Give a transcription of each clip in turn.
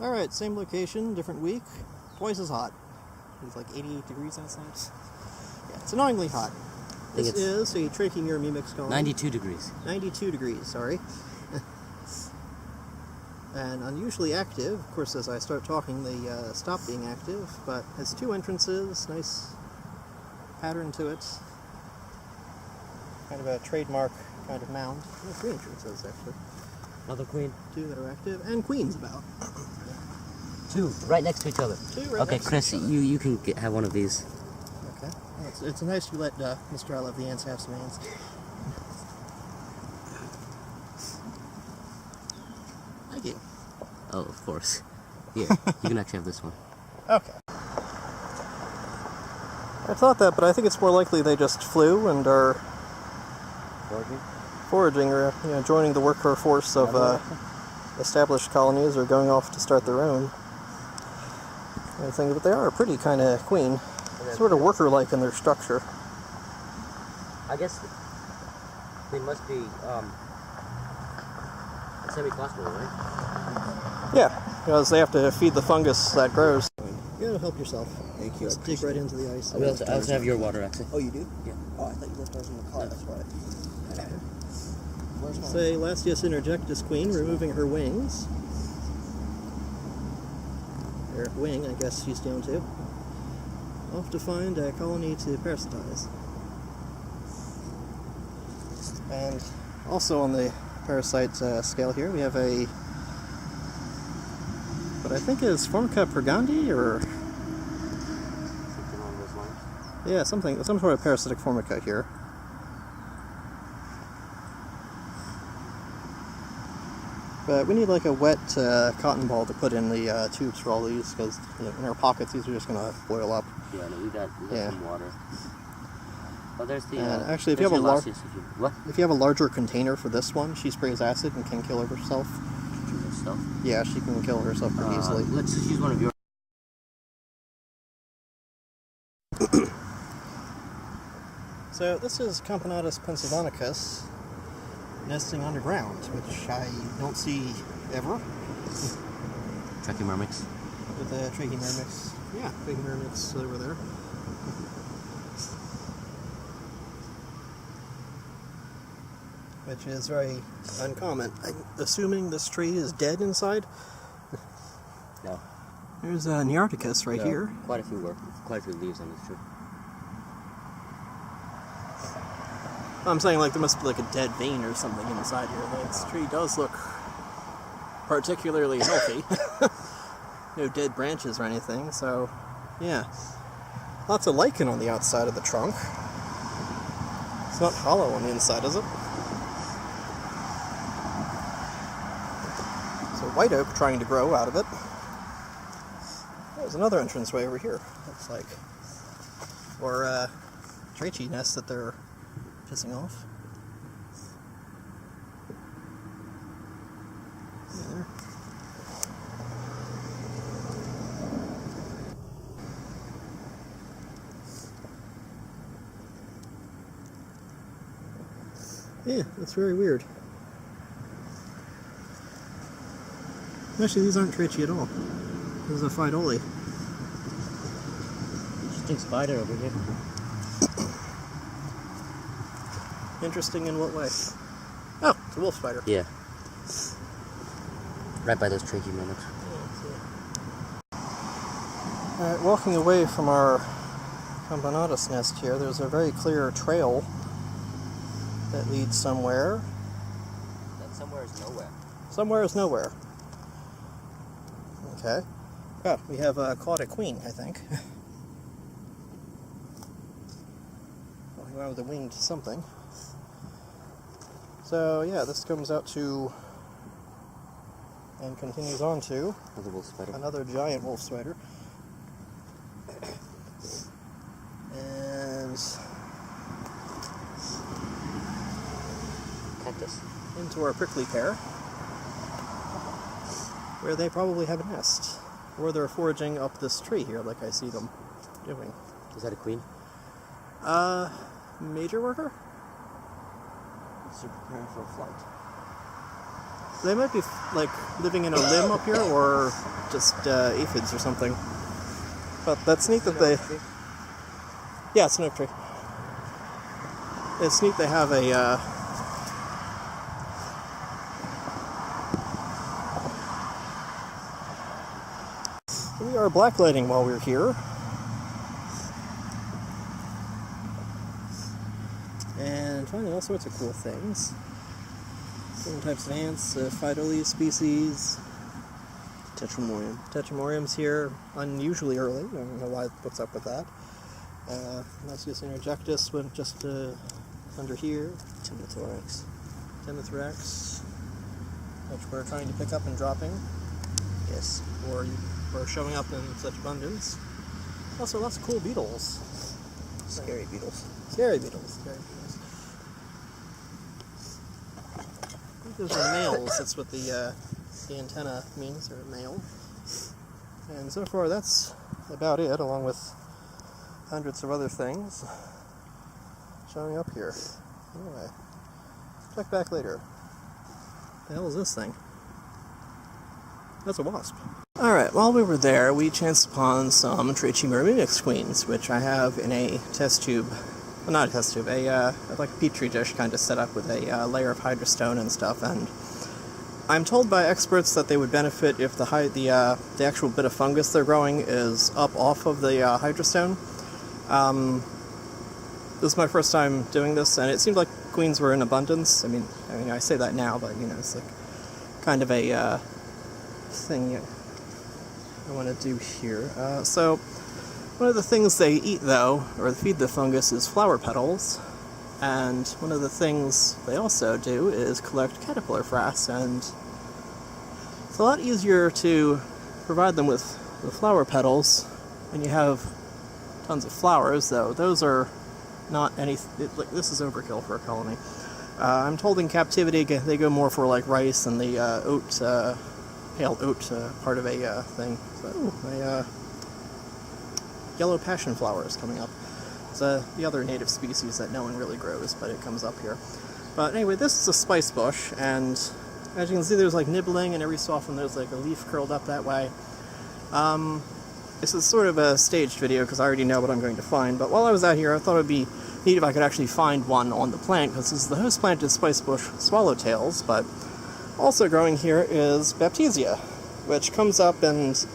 Alright, same location, different week, twice as hot. It's like 88 degrees outside. Yeah, it's annoyingly hot. This is a Trachymira mimix colony. 92 degrees. 92 degrees, sorry. And unusually active. Of course, as I start talking, they stop being active, but has two entrances, nice pattern to it. Kind of a trademark kind of mound. Oh, three entrances, actually. Another queen. Two that are active, and queens about. Two, right next to each other. Two right okay, next Chris, to each other. you can have one of these. Okay. It's nice you let Mr. I Love the Ants have some ants. Thank you. Oh, of course. Here, you can actually have this one. Okay. I thought that, but I think it's more likely they just flew and are foraging or joining the worker force of established colonies or going off to start their own. I think, but they are pretty kind of queen, sort of worker-like in their structure. I guess they must be semi-cosmo, right? Yeah, because they have to feed the fungus that grows. You gotta help yourself. Thank you. Just dig right into the ice. I also have your water, actually. Oh, you do? Yeah. Oh, I thought you left ours in the car. That's why. Where's mine? Say Lastius interjectus queen, removing her wings. Her wing, I guess she's down to. Off to find a colony to parasitize. And also on the parasite scale here, we have a what I think is Formica purgandi, or Something along those lines. yeah, some sort of parasitic formica here. But we need like a wet cotton ball to put in the tubes for all these, because in our pockets these are just gonna boil up. Yeah, no, we got some water. Oh, there's the. Actually, if you have what? If you have a larger container for this one, she sprays acid and can kill herself. Stuff. Yeah, she can kill herself pretty easily. Let's just use one of yours. So this is Camponotus pennsylvanicus nesting underground, which I don't see ever. Trachymira mimix. With the Trachymira. Yeah, Trachymira over there. Which is very uncommon. I'm assuming this tree is dead inside. No. There's a Nearticus right here. Quite a few leaves on this tree. I'm saying like there must be like a dead vein or something inside here. This tree does look particularly healthy. No dead branches or anything, so yeah. Lots of lichen on the outside of the trunk. It's not hollow on the inside, is it? So white oak trying to grow out of it. There's another entranceway over here, looks like. Or trachea nest that they're pissing off. There. Yeah, that's very weird. Actually, these aren't trachea at all. This is a Phytole. Interesting spider over here. Interesting in what way? Oh, it's a wolf spider. Yeah. Right by those Trachymira mimix. Alright, walking away from our Camponotus nest here, there's a very clear trail that leads somewhere. That somewhere is nowhere. Somewhere is nowhere. Okay. Oh, we have caught a queen, I think. Walking around with a winged something. So, yeah, this comes out to and continues on to Another wolf spider. another giant wolf spider. And Cactus. into our prickly pear, where they probably have a nest. Or they're foraging up this tree here, like I see them doing. Is that a queen? Major worker? So preparing for a flight. They might be, like, living in a limb up here, or just aphids or something. But that's neat that they... Yeah, it's an oak tree. It's neat they have a... We are blacklighting while we're here. And finding all sorts of cool things. Different types of ants, Phytolus species. Tetramorium. Tetramorium's here, unusually early. I don't know what's up with that. Nasius interjectus went just under here. Timothorax. Timothorax, which we're trying to pick up and dropping. Yes. Or showing up in such abundance. Also, lots of cool beetles. Scary beetles. Scary beetles. Scary beetles. I think those are males. That's what the antenna means. They're male. And so far, that's about it, along with hundreds of other things showing up here. Anyway, check back later. What the hell is this thing? That's a wasp. Alright, while we were there, we chanced upon some Trachymera mimix queens, which I have in a test tube. Well, not a test tube, like a petri dish kind of set up with a layer of hydrostone and stuff, and I'm told by experts that they would benefit if the actual bit of fungus they're growing is up off of the hydrostone. This is my first time doing this, and it seemed like queens were in abundance. I mean, I say that now, but, it's like kind of a thing I want to do here. So, one of the things they eat, though, or feed the fungus, is flower petals. And one of the things they also do is collect caterpillar frass, and it's a lot easier to provide them with the flower petals when you have tons of flowers, though. Those are not any... this is overkill for a colony. I'm told in captivity they go more for, like, rice and the oat... pale oat part of a thing. So, yellow passion flower is coming up. It's the other native species that no one really grows, but it comes up here. But anyway, this is a spice bush, and as you can see, there's like nibbling, and every so often there's like a leaf curled up that way. This is sort of a staged video because I already know what I'm going to find, but while I was out here, I thought it would be neat if I could actually find one on the plant, because this is the host plant is spice bush swallowtails, but also growing here is Baptisia, which comes up, and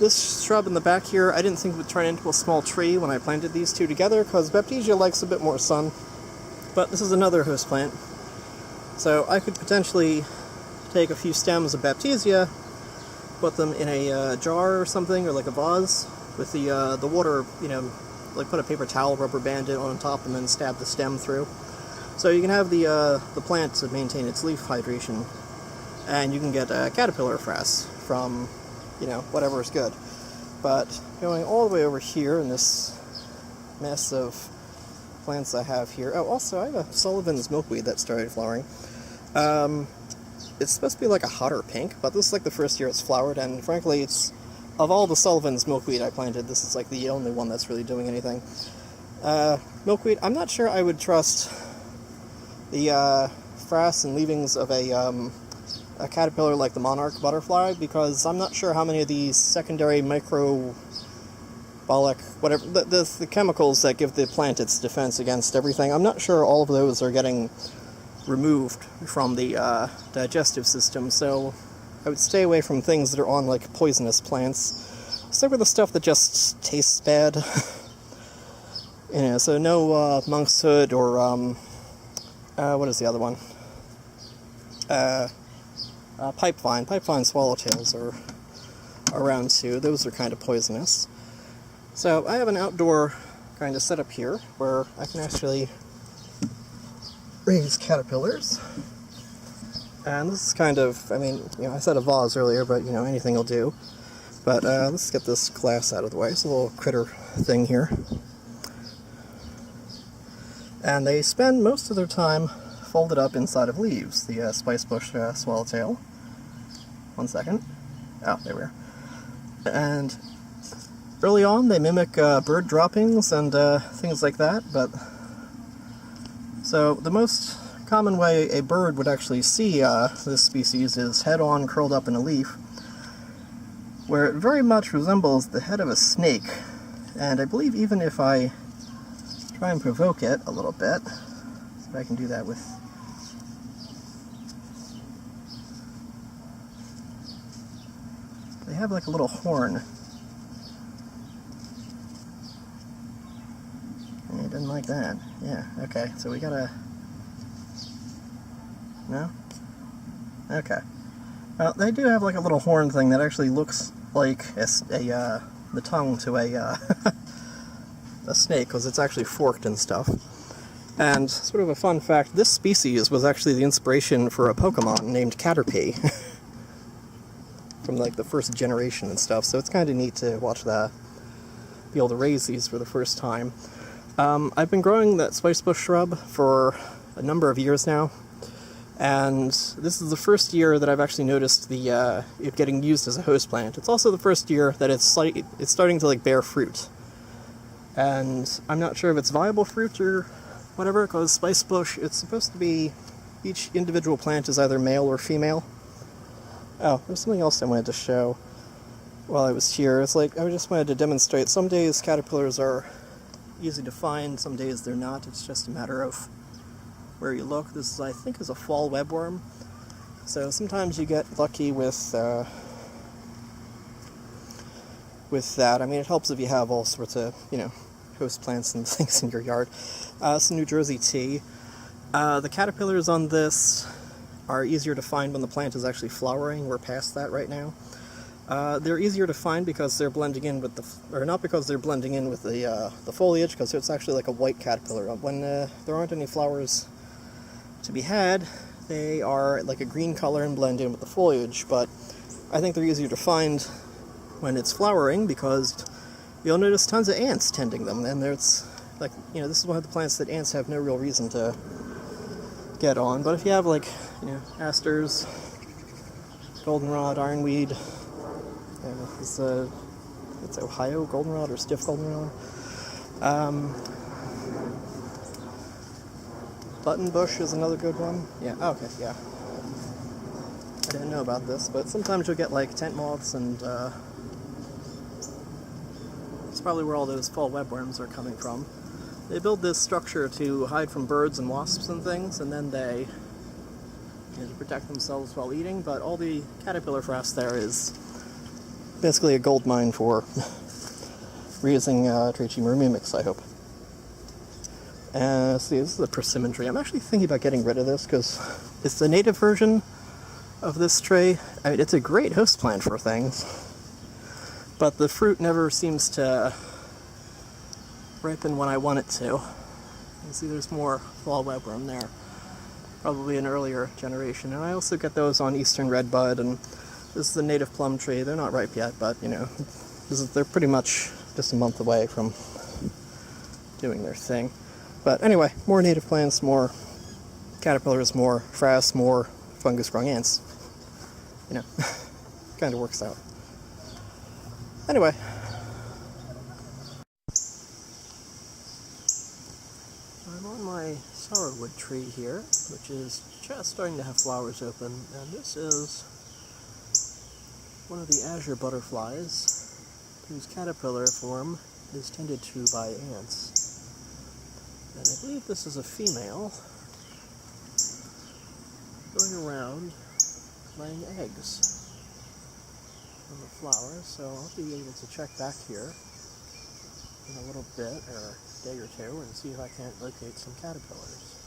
this shrub in the back here, I didn't think would turn into a small tree when I planted these two together, because Baptisia likes a bit more sun. But this is another host plant. So I could potentially take a few stems of Baptisia, put them in a jar or something, or like a vase, with the water, like put a paper towel, rubber band it on top, and then stab the stem through. So you can have the plant to maintain its leaf hydration, and you can get caterpillar frass from, whatever is good. But going all the way over here in this mess of plants I have here... Oh, also, I have a Sullivan's milkweed that started flowering. It's supposed to be like a hotter pink, but this is like the first year it's flowered, and frankly, it's... Of all the Sullivan's milkweed I planted, this is like the only one that's really doing anything. Milkweed, I'm not sure I would trust the frass and leavings of a caterpillar like the monarch butterfly, because I'm not sure how many of these secondary microbolic, whatever, the chemicals that give the plant its defense against everything, I'm not sure all of those are getting removed from the digestive system, so I would stay away from things that are on, like, poisonous plants. Stick with the stuff that just tastes bad. So no monkshood or, what is the other one? Pipevine. Pipevine swallowtails are around too. Those are kind of poisonous. So I have an outdoor kind of setup here where I can actually raise caterpillars. And this is kind of, I said a vase earlier, but anything will do. But let's get this glass out of the way. It's a little critter thing here. And they spend most of their time folded up inside of leaves, the spice bush swallowtail. 1 second. Oh, there we are. And early on, they mimic bird droppings and things like that, but... So, the most common way a bird would actually see this species is head on, curled up in a leaf, where it very much resembles the head of a snake. And I believe even if I try and provoke it a little bit, see if I can do that with... They have like a little horn. And he didn't like that. Yeah, okay, so we gotta... No? Okay. Well, they do have like a little horn thing that actually looks like the tongue to a snake, because it's actually forked and stuff. And sort of a fun fact, this species was actually the inspiration for a Pokemon named Caterpie. From like the first generation and stuff, so it's kind of neat to watch that, be able to raise these for the first time. I've been growing that spicebush shrub for a number of years now, and this is the first year that I've actually noticed the it getting used as a host plant. It's also the first year that it's starting to like bear fruit, and I'm not sure if it's viable fruit or whatever, because spicebush, it's supposed to be, each individual plant is either male or female. Oh, there's something else I wanted to show while I was here. It's like, I just wanted to demonstrate, some days caterpillars are easy to find, some days they're not. It's just a matter of where you look. This is, I think, is a fall webworm. So sometimes you get lucky with that. I mean, it helps if you have all sorts of, host plants and things in your yard. Some New Jersey tea. The caterpillars on this are easier to find when the plant is actually flowering. We're past that right now. They're easier to find because they're blending in with or not because they're blending in with the foliage, because it's actually like a white caterpillar. When there aren't any flowers to be had, they are like a green color and blend in with the foliage, but I think they're easier to find when it's flowering because you'll notice tons of ants tending them, and there's like, this is one of the plants that ants have no real reason to get on. But if you have like, asters, goldenrod, ironweed, it's Ohio goldenrod or stiff goldenrod, buttonbush is another good one. Yeah, okay, yeah. I didn't know about this, but sometimes you'll get like tent moths, and it's probably where all those fall webworms are coming from. They build this structure to hide from birds and wasps and things, and then they to protect themselves while eating, but all the caterpillar frass there is basically a gold mine for reusing Trachymura mimics, I hope. See, this is a persimmon tree. I'm actually thinking about getting rid of this because it's the native version of this tray. I mean, it's a great host plant for things, but the fruit never seems to ripen when I want it to. You can see there's more fall webworm there. Probably an earlier generation. And I also get those on Eastern Redbud, and this is the native plum tree. They're not ripe yet, but, they're pretty much just a month away from doing their thing. But anyway, more native plants, more caterpillars, more frass, more fungus-growing ants. Kind of works out. Anyway. I'm on my sourwood tree here, which is just starting to have flowers open, and this is one of the azure butterflies whose caterpillar form is tended to by ants. And I believe this is a female going around laying eggs on the flowers, so I'll be able to check back here in a little bit, or a day or two, and see if I can't locate some caterpillars.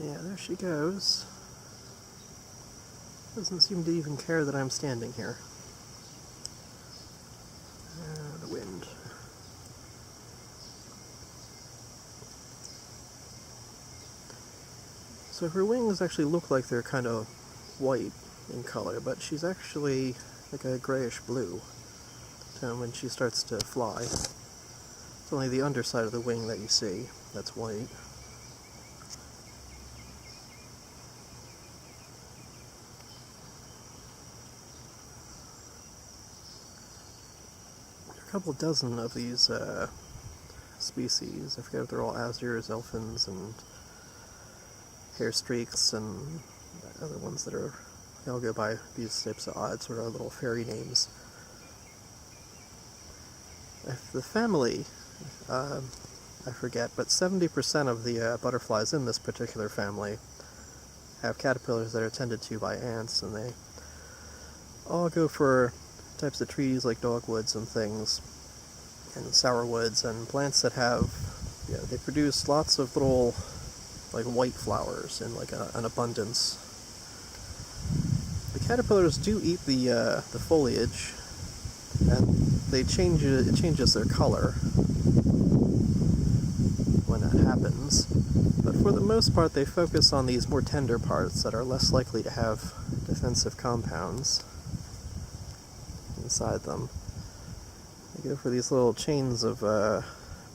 Yeah, there she goes. Doesn't seem to even care that I'm standing here. The wind. So her wings actually look like they're kind of white in color, but she's actually like a grayish blue when she starts to fly. It's only the underside of the wing that you see that's white. a couple dozen of these species. I forget if they're all azirs, elfins, and hair streaks, and other ones that are, they all go by these types of odd sort of little fairy names. If the family, I forget, but 70% of the butterflies in this particular family have caterpillars that are tended to by ants, and they all go for types of trees like dogwoods and things, and sourwoods, and plants that have, yeah, they produce lots of little, like, white flowers in, like, an abundance. The caterpillars do eat the foliage, and it changes their color when that happens, but for the most part they focus on these more tender parts that are less likely to have defensive compounds inside them. They go for these little chains of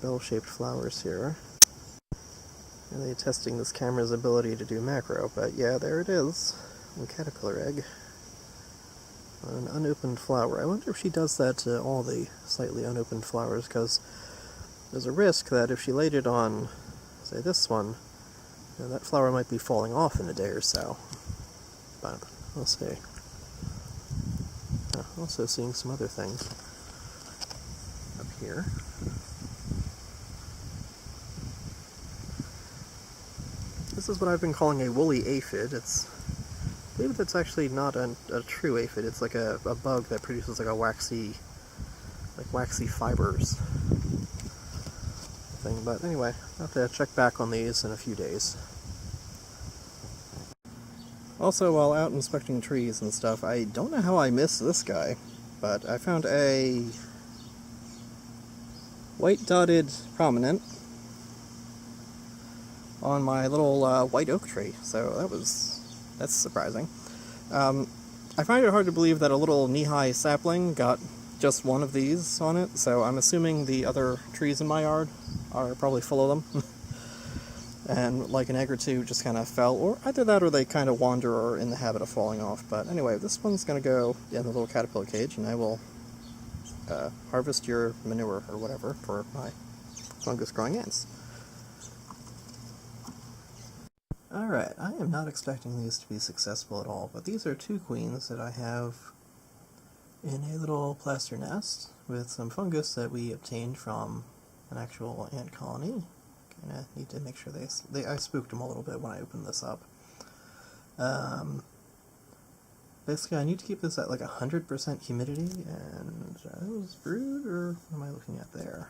bell-shaped flowers here. And they're testing this camera's ability to do macro, but yeah, there it is. A caterpillar egg. An unopened flower. I wonder if she does that to all the slightly unopened flowers, because there's a risk that if she laid it on, say, this one, you know, that flower might be falling off in a day or so. But we'll see. Also seeing some other things up here. This is what I've been calling a woolly aphid. I believe that's actually not a true aphid. It's like a bug that produces like a waxy fibers thing. But anyway, I'll have to check back on these in a few days. Also, while out inspecting trees and stuff, I don't know how I missed this guy, but I found a white dotted prominent on my little white oak tree, so that's surprising. I find it hard to believe that a little knee-high sapling got just one of these on it, so I'm assuming the other trees in my yard are probably full of them. And like an egg or two just kind of fell, or either that or they kind of wander or are in the habit of falling off. But anyway, this one's going to go in the little caterpillar cage, and I will harvest your manure or whatever for my fungus-growing ants. Alright, I am not expecting these to be successful at all, but these are two queens that I have in a little plaster nest with some fungus that we obtained from an actual ant colony. Kinda need to make sure I spooked them a little bit when I opened this up. Basically, I need to keep this at like 100% humidity, and those brood, or what am I looking at there?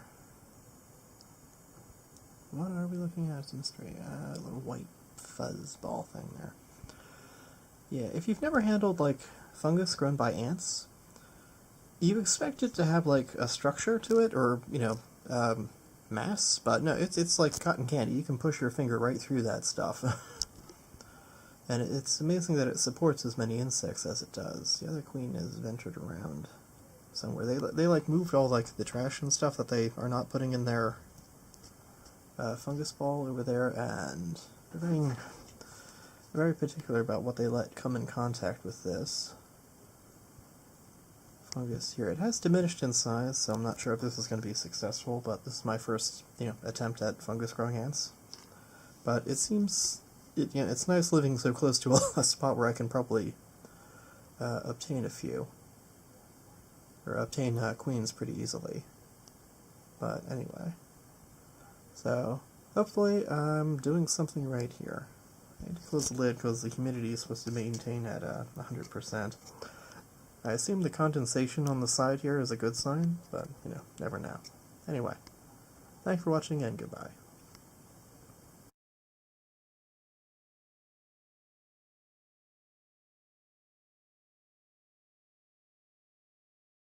What are we looking at? It's a mystery. A little white fuzz ball thing there. Yeah, if you've never handled like fungus grown by ants, you expect it to have like a structure to it, or mass, but no, it's like cotton candy. You can push your finger right through that stuff. And it's amazing that it supports as many insects as it does. The other queen has ventured around somewhere. They like moved all like the trash and stuff that they are not putting in their fungus ball over there, and they're being very particular about what they let come in contact with this fungus here. It has diminished in size, so I'm not sure if this is going to be successful, but this is my first, attempt at fungus growing ants. But it seems, it's nice living so close to a spot where I can probably obtain a few, or obtain queens pretty easily. But anyway, so hopefully I'm doing something right here. I need to close the lid because the humidity is supposed to maintain at 100%. I assume the condensation on the side here is a good sign, but, never know. Anyway, thanks for watching and goodbye.